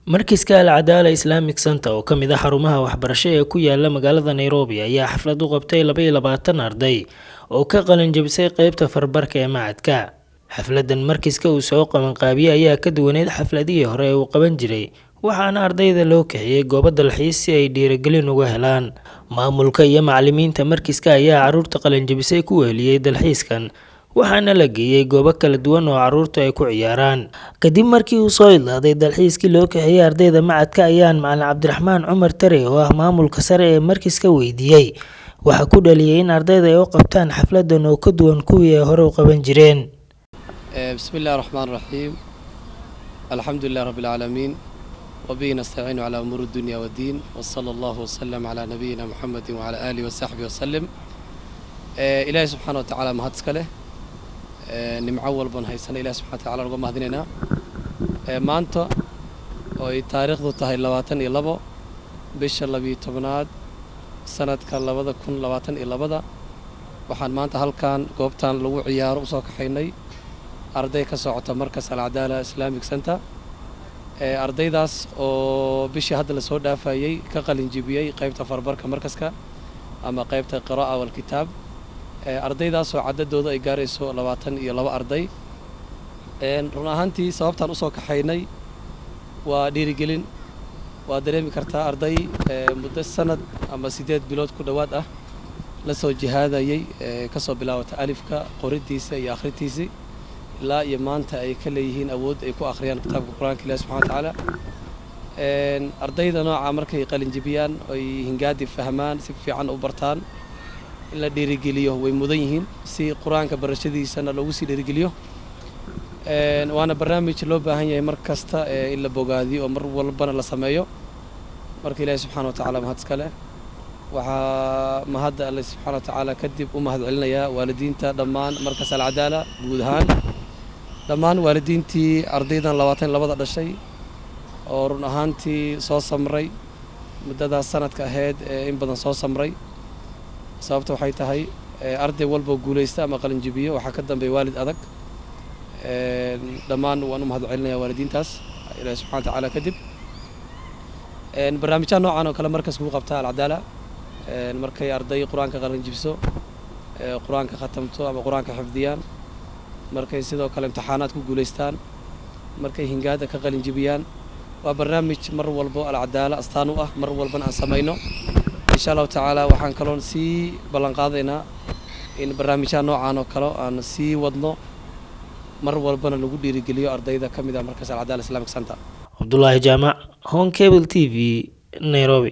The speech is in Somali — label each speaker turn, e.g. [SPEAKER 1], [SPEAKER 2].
[SPEAKER 1] markiiska Al-Cadaala Islamic Center oo ka mid ah xarumaha waxbarasho ee ku yaala magaalada Nairobi ayaa xaflad u qabtay 22 arday oo ka qalin jabisay qaybta farbarka ee macadka. Xafladan markiiska uu soo qaban qaabiyay ayaa ka duwaneed xafladihii hore ee uu qaban jiray, waxaana ardayda loo kaxeeyay goobo dalxiis si ay dhiirigelin uga helaan. Maamulka iyo macallimiinta markiiska ayaa carruurta qalin jabisay ku weheliyay dalxiiskan, waxaana la geeyay goobo kala duwan oo carruurtu ay ku ciyaaraan. Kadib markii uu soo idlaaday dalxiiskii loo kaxeeyay ardayda macadka ayaan macallin Cabdiraxmaan Cumar Tare oo ah maamulka sare ee markiiska weydiiyay waxa ku dhaliyay in ardayda ay u qabtaan xafladan oo ka duwan kuwii ay hore u qaban jireen.
[SPEAKER 2] Bismillahir Rahmanir Rahiim. Alhamdulillahi Rabbil Alamin. وبه نستعين على أمور الدنيا والدين وصلى الله وسلم على نبينا محمد وعلى آله وصحبه وسلم. إلهي سبحانه وتعالى مهدسكله نمعول بن هيسنا إلهي سبحانه وتعالى رقم مهدننا ما أنت وتاريخ ذو تهي لواتن إلا بو بيش الله بيتبناد سنة كاللبدا كن لواتن إلا بدا وحان ما أنت هل كان قوبتان لو عيار وصاك حيني أردي كسوعة مركز العدالة إسلاميك سنتر ardaydaas oo bishii hadda la soo dhaafayay ka qalin jibiyay qaybta farbarka markaska ama qaybta qiraa'ada wal kitaab ardaydaas oo cadadooda ay gaarayso 22 arday run ahaantii sababtan u soo kaxaynay waa dhiirigelin waa dareemi kartaa arday muddo sanad ama 8 bilood ku dhawaad ah la soo jihaadayay ka soo bilaawata alifka qoridiisa iyo akhrintiisa لا يمانتا أي كليهين أود أي كو أخريان كتاب القرآن كله سبحانه وتعالى أرضينا نوع عمرك يقلن جبيان أي هنجادي فهمان سفي عن أوبرتان إلا دي رجليه ويمضيهن سي قرآن كبرشدي سنة لو سي دي رجليه وأنا برنامج لو بهني مركزتا إلا بوجادي ومر والبنا لسمايو مرك الله سبحانه وتعالى مهتسكله ومهد الله سبحانه وتعالى كذب ومهد علنا يا والدين ضمان مركز العدالة بودهان dhammaan waalidiintii ardaydan 22 dhashay oo run ahaantii soo samray muddada sanadka ahayd in badan soo samray sababta waxay tahay arday walba guulaysta ama qalin jibiyo waxa ka dambeeyay waalid adag dhammaan waan u mahad celinayaa waalidiintaas Ilaahay subhanahu wa ta'ala kadib barnaamijyada noocan oo kale markaas ku qabta Al-Cadaala markay arday quraanka qalin jibiso quraanka khatamto ama quraanka xifdiyaan markay sidoo kale imtixaanaad ku guuleystaan markay hingaada ka qalin jibiyaan waa barnaamij mar walba Al-Cadaala astaan u ah mar walbana aan sameeyno insha Allah ta'ala waxaan kaloon si ballan qaadaynaa in barnaamijyada noocan oo kale aan si wadno mar walbana lagu dhiirigeliyo ardayda kamid ah markaas Al-Cadaala Islamic Center.
[SPEAKER 1] Abdullahi Jamac, Home Cable TV, Nairobi.